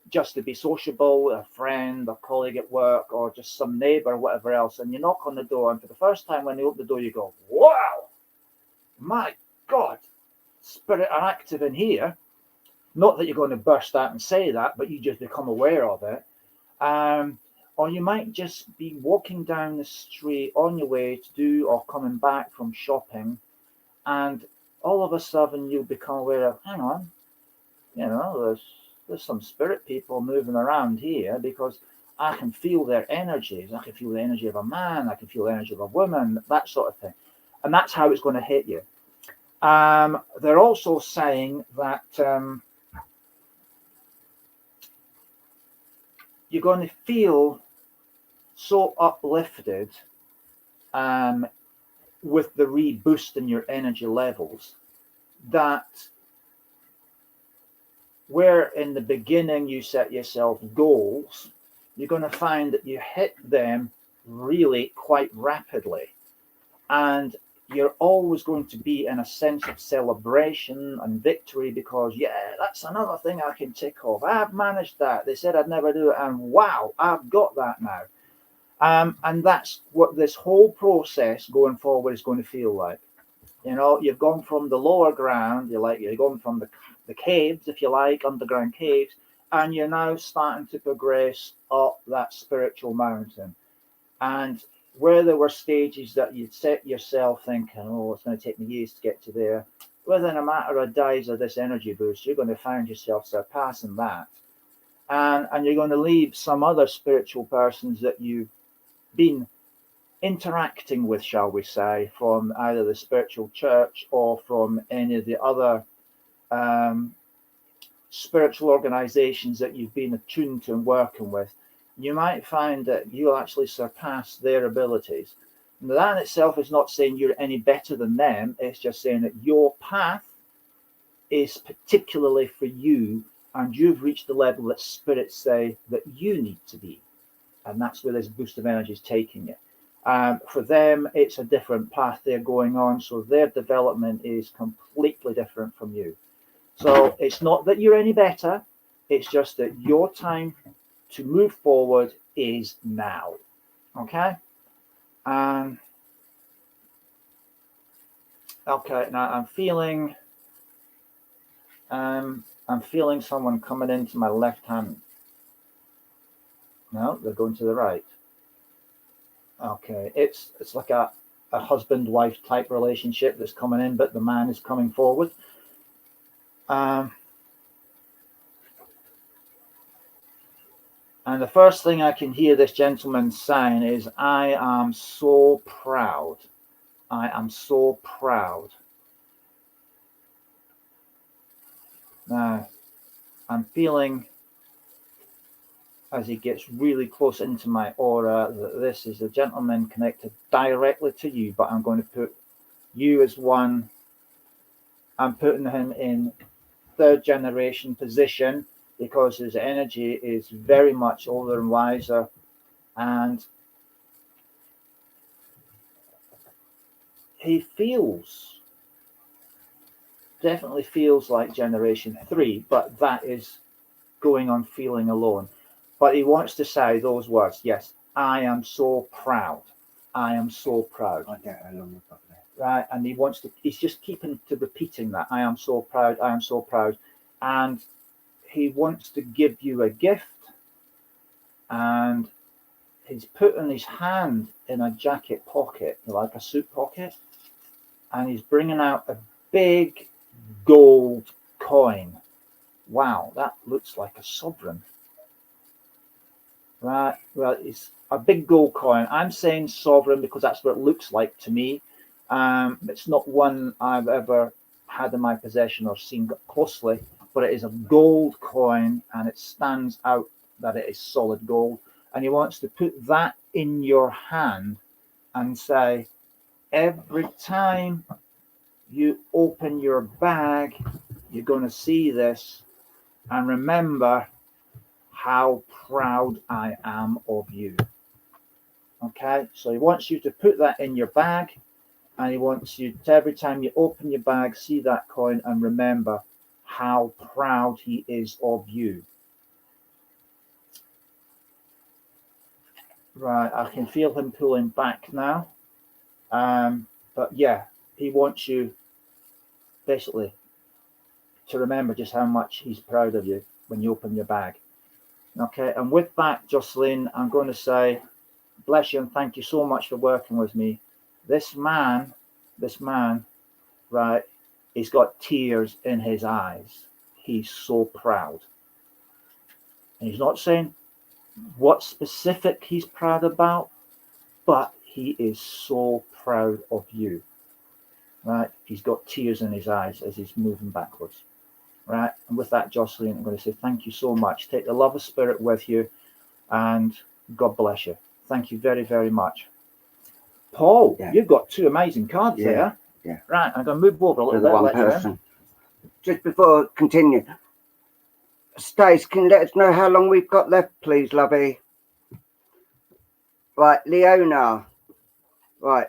just to be sociable, a friend, a colleague at work, or just some neighbor, whatever else. And you knock on the door, and for the first time when they open the door, you go, wow, my God, spirit are active in here. Not that you're going to burst out and say that, but you just become aware of it. Or you might just be walking down the street on your way to do or coming back from shopping, and all of a sudden you'll become aware of, hang on, there's some spirit people moving around here, because I can feel their energies. I can feel the energy of a man, I can feel the energy of a woman, that sort of thing. And that's how it's going to hit you. They're also saying that you're going to feel so uplifted with the reboost in your energy levels, that where in the beginning you set yourself goals, you're going to find that you hit them really quite rapidly. And you're always going to be in a sense of celebration and victory, because, yeah, that's another thing I can tick off. I've managed that. They said I'd never do it, and wow, I've got that now. And that's what this whole process going forward is going to feel like. You've gone from the lower ground, you're going from the caves, if you like, underground caves, and you're now starting to progress up that spiritual mountain. And where there were stages that you'd set yourself thinking, oh, it's going to take me years to get to there, within a matter of days of this energy boost, you're going to find yourself surpassing that. And you're going to leave some other spiritual persons that you've been interacting with, shall we say, from either the spiritual church or from any of the other spiritual organizations that you've been attuned to and working with. You might find that you'll actually surpass their abilities. Now, that in itself is not saying you're any better than them. It's just saying that your path is particularly for you, and you've reached the level that spirits say that you need to be. And that's where this boost of energy is taking you. For them, it's a different path they're going on, so their development is completely different from you. So it's not that you're any better, it's just that your time to move forward is now. Okay? Okay, now I'm feeling someone coming into my left hand. No, they're going to the right. Okay, it's like a husband-wife type relationship that's coming in, but the man is coming forward. And the first thing I can hear this gentleman saying is, I am so proud. I am so proud. Now, I'm feeling, as he gets really close into my aura, that this is a gentleman connected directly to you, but I'm going to put you as one. I'm putting him in third generation position because his energy is very much older and wiser, and he definitely feels like generation 3, but that is going on feeling alone. But he wants to say those words. Yes, I am so proud. I am so proud. I don't know how long we've got left. Right, and he's just keeping to repeating that. I am so proud. I am so proud. And he wants to give you a gift, and he's putting his hand in a jacket pocket, like a suit pocket, and he's bringing out a big gold coin. Wow, that looks like a sovereign. Right, well, it's a big gold coin. I'm saying sovereign because that's what it looks like to me. It's not one I've ever had in my possession or seen closely, but it is a gold coin, and it stands out that it is solid gold. And he wants to put that in your hand and say, every time you open your bag, you're going to see this, and remember how proud I am of you. Okay, so he wants you to put that in your bag, and he wants you to, every time you open your bag, see that coin and remember how proud he is of you. Right, I can feel him pulling back now. But yeah, he wants you basically to remember just how much he's proud of you when you open your bag. Okay, and with that, Jocelyn, I'm going to say, bless you and thank you so much for working with me. This man, right, he's got tears in his eyes. He's so proud. And he's not saying what specific he's proud about, but he is so proud of you. Right, he's got tears in his eyes as he's moving backwards. Right, and with that, Jocelyn, I'm going to say thank you so much. Take the love of spirit with you, and God bless you. Thank you very, very much. Paul, you've got 2 amazing cards there. Yeah. Right, I'm going to move over a little bit. One person. Just before I continue, Stace, can you let us know how long we've got left, please, lovey? Right, Leona. Right,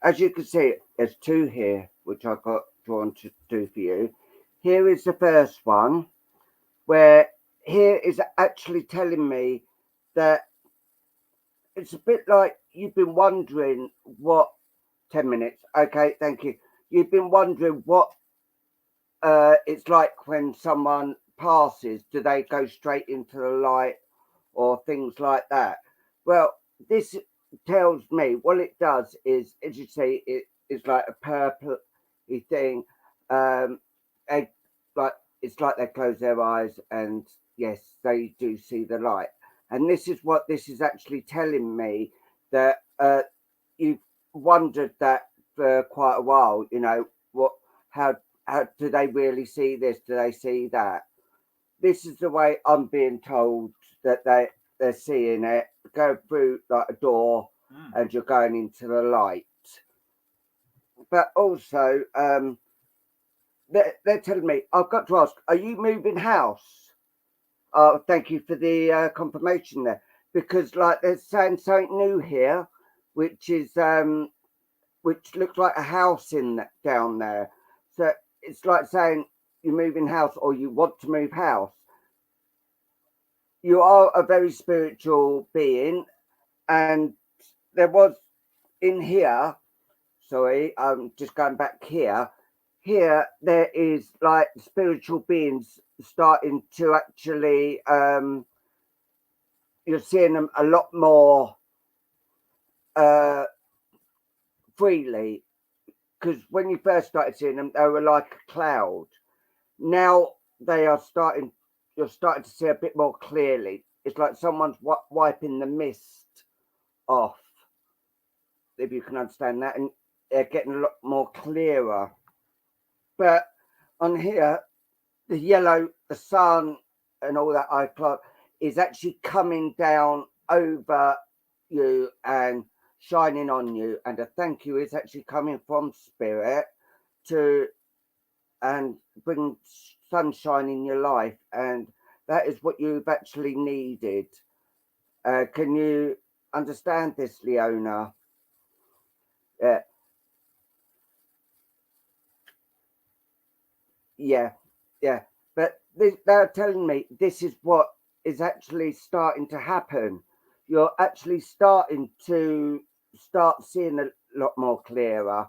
as you can see, there's 2 here, which I got drawn to do for you. Here is the first one, where here is actually telling me that it's a bit like you've been wondering what 10 minutes. Okay, thank you. You've been wondering what it's like when someone passes. Do they go straight into the light or things like that? Well, this tells me what it does is, as you see, it's like a purple thing. It's like they close their eyes, and yes, they do see the light. And this is what this is actually telling me, that you've wondered that for quite a while. You know, how do they really see this? Do they see that? This is the way I'm being told that they're seeing it. Go through like a door, and you're going into the light. But also, they're telling me, I've got to ask, are you moving house? Oh, thank you for the confirmation there. Because like they're saying something new here, which is which looks like a house in down there. So it's like saying you're moving house or you want to move house. You are a very spiritual being, and there was in here. Sorry, I'm just going back here. Here, there is like spiritual beings starting to actually. You're seeing them a lot more freely, because when you first started seeing them, they were like a cloud. Now they are starting. You're starting to see a bit more clearly. It's like someone's wiping the mist off, if you can understand that, and they're getting a lot more clearer. But on here, the yellow, the sun, and all that icloud is actually coming down over you and shining on you, and a thank you is actually coming from spirit to and bring sunshine in your life, and that is what you've actually needed. Can you understand this, Leona? Yeah, yeah, yeah. But they're telling me this is what is actually starting to happen. You're actually starting to start seeing a lot more clearer,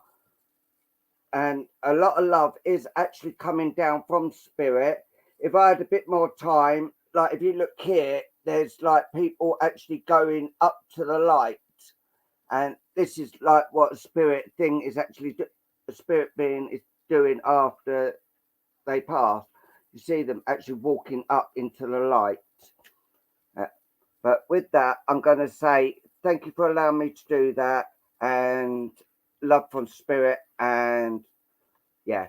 and a lot of love is actually coming down from spirit. If I had a bit more time, like if you look here, there's like people actually going up to the light, and this is like what a spirit thing is actually a spirit being is doing after they pass. You see them actually walking up into the light. Uh, but with that, I'm going to say thank you for allowing me to do that, and love from spirit, and yeah.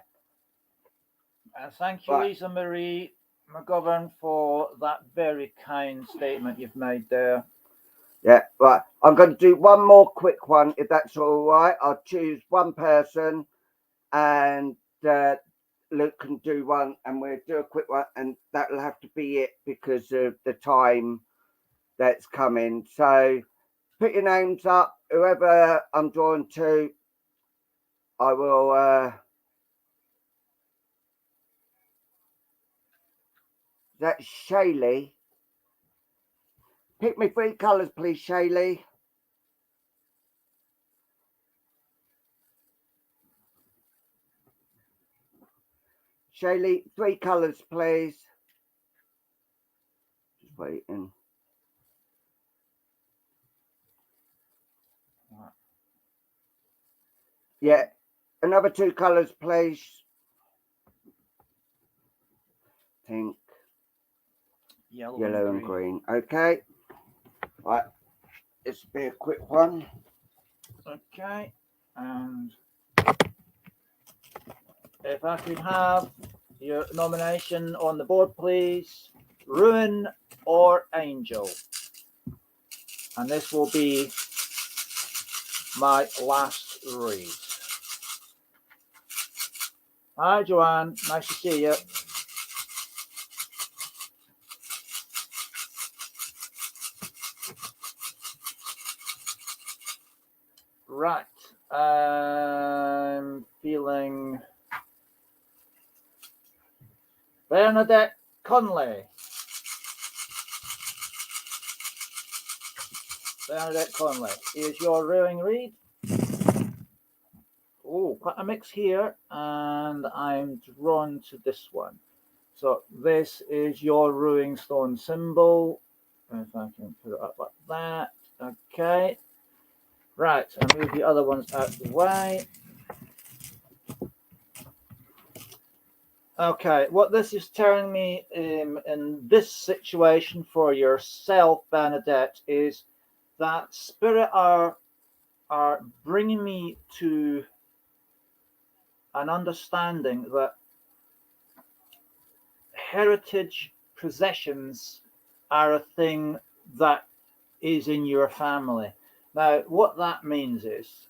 Thank you, Right. Lisa Marie McGovern, for that very kind statement you've made there. Yeah, right. I'm going to do one more quick one, if that's all right. I'll choose one person, and Luke can do one, and we'll do a quick one, and that'll have to be it because of the time that's coming. So put your names up. Whoever I'm drawn to, I will. That's Shaylee. Pick me 3 colours, please, Shaylee. Shaylee, 3 colours, please. Just waiting. Yeah, another 2 colours, please. Pink, yellow, and green. Okay. Right. This will be a quick one. Okay, and if I could have your nomination on the board, please. Ruin or Angel? And this will be my last read. Hi, Joanne. Nice to see you. Right. I'm feeling Bernadette Conley. Bernadette Conley, is your ruling read? Oh, quite a mix here, and I'm drawn to this one. So this is your ruling stone symbol. If I can put it up like that. Okay. Right, and move the other ones out of the way. Okay, what this is telling me in this situation for yourself, Bernadette, is that spirit are bringing me to an understanding that heritage possessions are a thing that is in your family. Now, what that means is,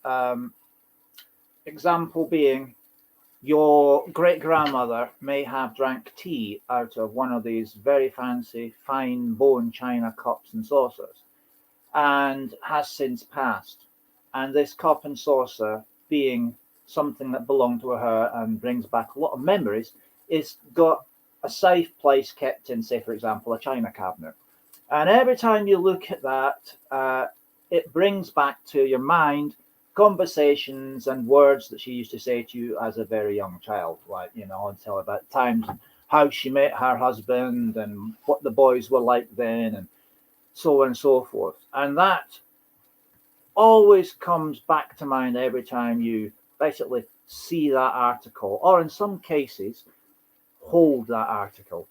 example being, your great grandmother may have drank tea out of one of these very fancy, fine bone china cups and saucers and has since passed. And this cup and saucer, being something that belonged to her and brings back a lot of memories, is got a safe place kept in, say, for example, a china cabinet. And every time you look at that, it brings back to your mind conversations and words that she used to say to you as a very young child, like, and tell about times how she met her husband and what the boys were like then, and so on and so forth. And that always comes back to mind every time you basically see that article, or in some cases, hold that article.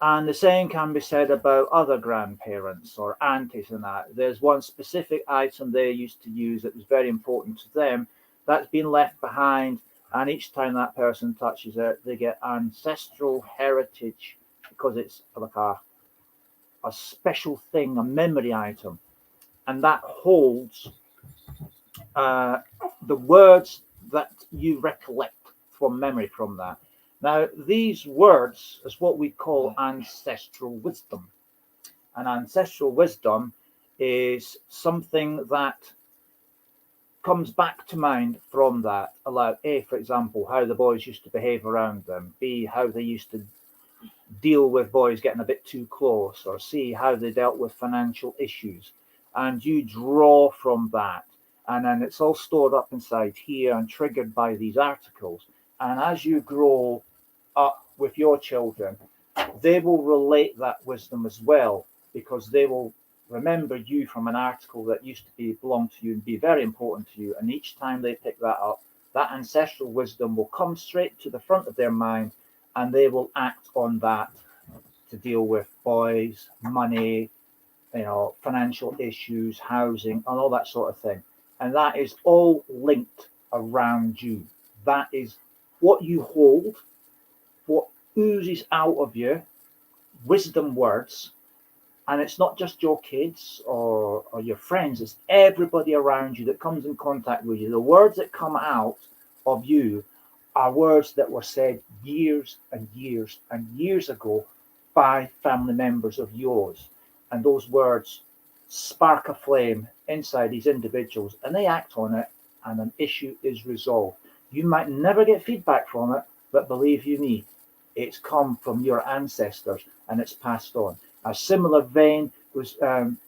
And the same can be said about other grandparents or aunties and that. There's one specific item they used to use that was very important to them that's been left behind. And each time that person touches it, they get ancestral heritage because it's like a special thing, a memory item. And that holds the words that you recollect from memory from that. Now, these words is what we call ancestral wisdom. And ancestral wisdom is something that comes back to mind from that. Like A, for example, how the boys used to behave around them. B, how they used to deal with boys getting a bit too close. Or C, how they dealt with financial issues. And you draw from that. And then it's all stored up inside here and triggered by these articles. And as you grow up with your children, they will relate that wisdom as well, because they will remember you from an article that used to belong to you and be very important to you. And each time they pick that up, that ancestral wisdom will come straight to the front of their mind, and they will act on that to deal with boys, money, financial issues, housing, and all that sort of thing. And that is all linked around you. That is what you hold, what oozes out of you, wisdom words. And it's not just your kids or your friends, it's everybody around you that comes in contact with you. The words that come out of you are words that were said years and years and years ago by family members of yours. And those words spark a flame inside these individuals, and they act on it, and an issue is resolved. You might never get feedback from it, but believe you me, it's come from your ancestors and it's passed on. A similar vein can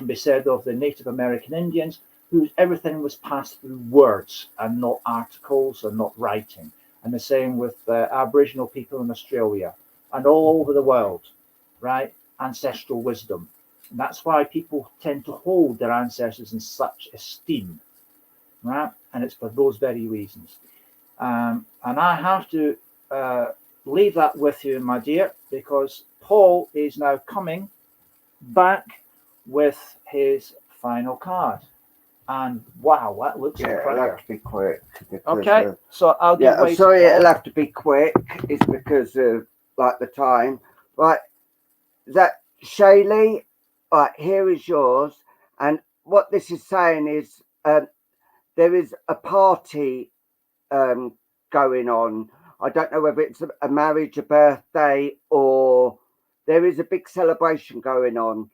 be said of the Native American Indians, whose everything was passed through words and not articles and not writing. And the same with Aboriginal people in Australia and all over the world, right? Ancestral wisdom. And that's why people tend to hold their ancestors in such esteem, right? And it's for those very reasons. And I have to leave that with you, my dear, because Paul is now coming back with his final card. And wow, that looks incredible. It'll have to be quick. Okay, so I'll give way. Sorry, it'll have to be quick. It's because of the time. Right, that Shaylee, right, here is yours. And what this is saying is there is a party going on. I don't know whether it's a marriage, a birthday, or there is a big celebration going on.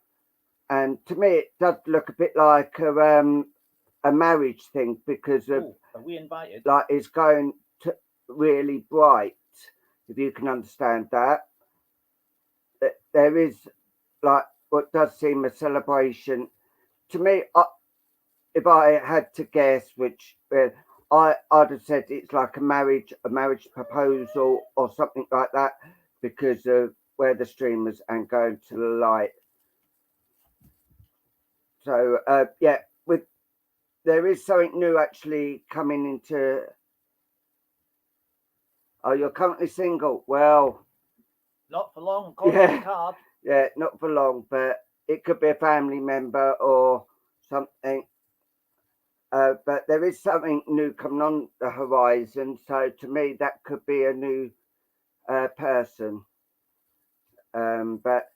And to me, it does look a bit like a marriage thing, because of, are we invited? Like, it's going to really bright, if you can understand that. There is like what does seem a celebration to me. If I had to guess, which I'd have said it's like a marriage proposal or something like that, because of where the streamers and going to the light. So yeah, there is something new actually coming into. Oh, you're currently single. Well, not for long. Yeah. Card. Yeah, not for long, but it could be a family member or something. But there is something new coming on the horizon. So to me, that could be a new person. But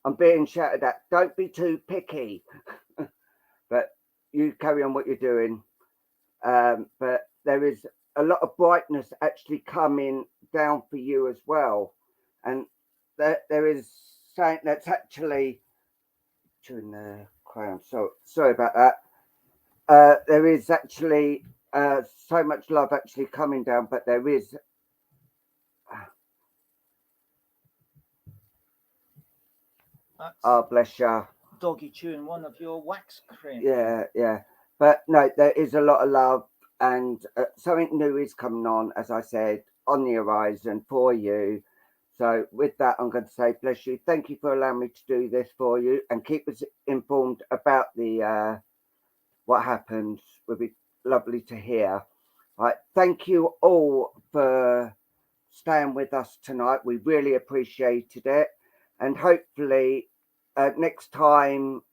I'm being shouted at. Don't be too picky. But you carry on what you're doing. But there is a lot of brightness actually coming down for you as well. And there is something that's actually chewing the crayon. So sorry about that. There is actually so much love actually coming down, but there is. Oh, bless you. Doggy chewing one of your wax crayons. Yeah. But no, there is a lot of love, and something new is coming on, as I said, on the horizon for you. So with that, I'm going to say, bless you. Thank you for allowing me to do this for you, and keep us informed about the what happens. Would be lovely to hear. Right. Thank you all for staying with us tonight. We really appreciated it, and hopefully next time,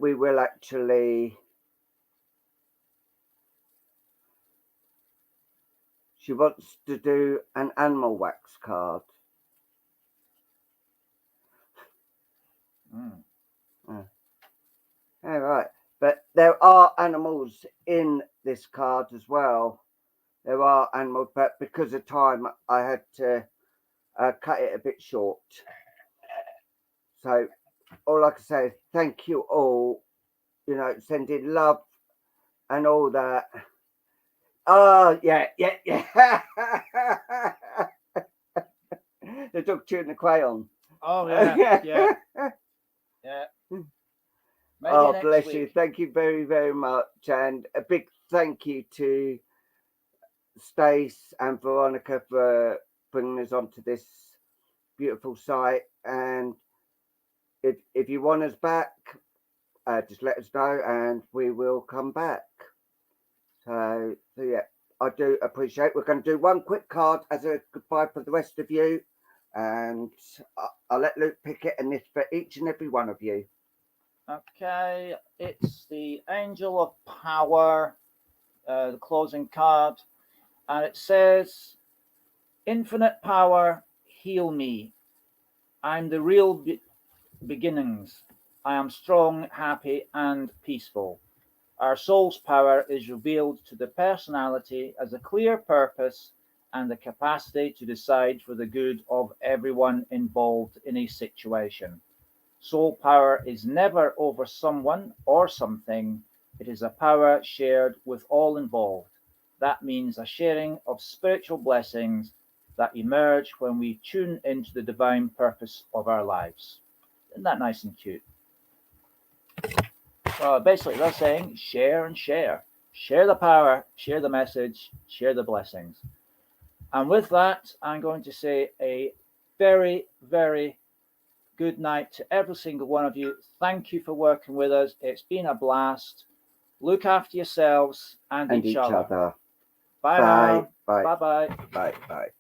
we will actually. She wants to do an animal wax card. All right. But there are animals in this card as well. There are animals, but because of time, I had to cut it a bit short. So all I can say is thank you all, sending love and all that. Oh, yeah. The dog chewing the crayon. Oh, yeah. Maybe oh, next bless week. you. Thank you very, very much. And a big thank you to Stace and Veronica for bringing us onto this beautiful site. And if you want us back, just let us know and we will come back. So yeah, I do appreciate. We're going to do one quick card as a goodbye for the rest of you, and I'll let Luke pick it, and this for each and every one of you. Okay, it's the Angel of Power, the closing card, and it says, "Infinite power, heal me. I'm the real beginnings. I am strong, happy, and peaceful. Our soul's power is revealed to the personality as a clear purpose and the capacity to decide for the good of everyone involved in a situation. Soul power is never over someone or something. It is a power shared with all involved. That means a sharing of spiritual blessings that emerge when we tune into the divine purpose of our lives." Isn't that nice and cute? Well, basically, they're saying share and share. Share the power, share the message, share the blessings. And with that, I'm going to say a very, very good night to every single one of you. Thank you for working with us. It's been a blast. Look after yourselves and each other. Bye. Bye now. Bye. Bye-bye. Bye.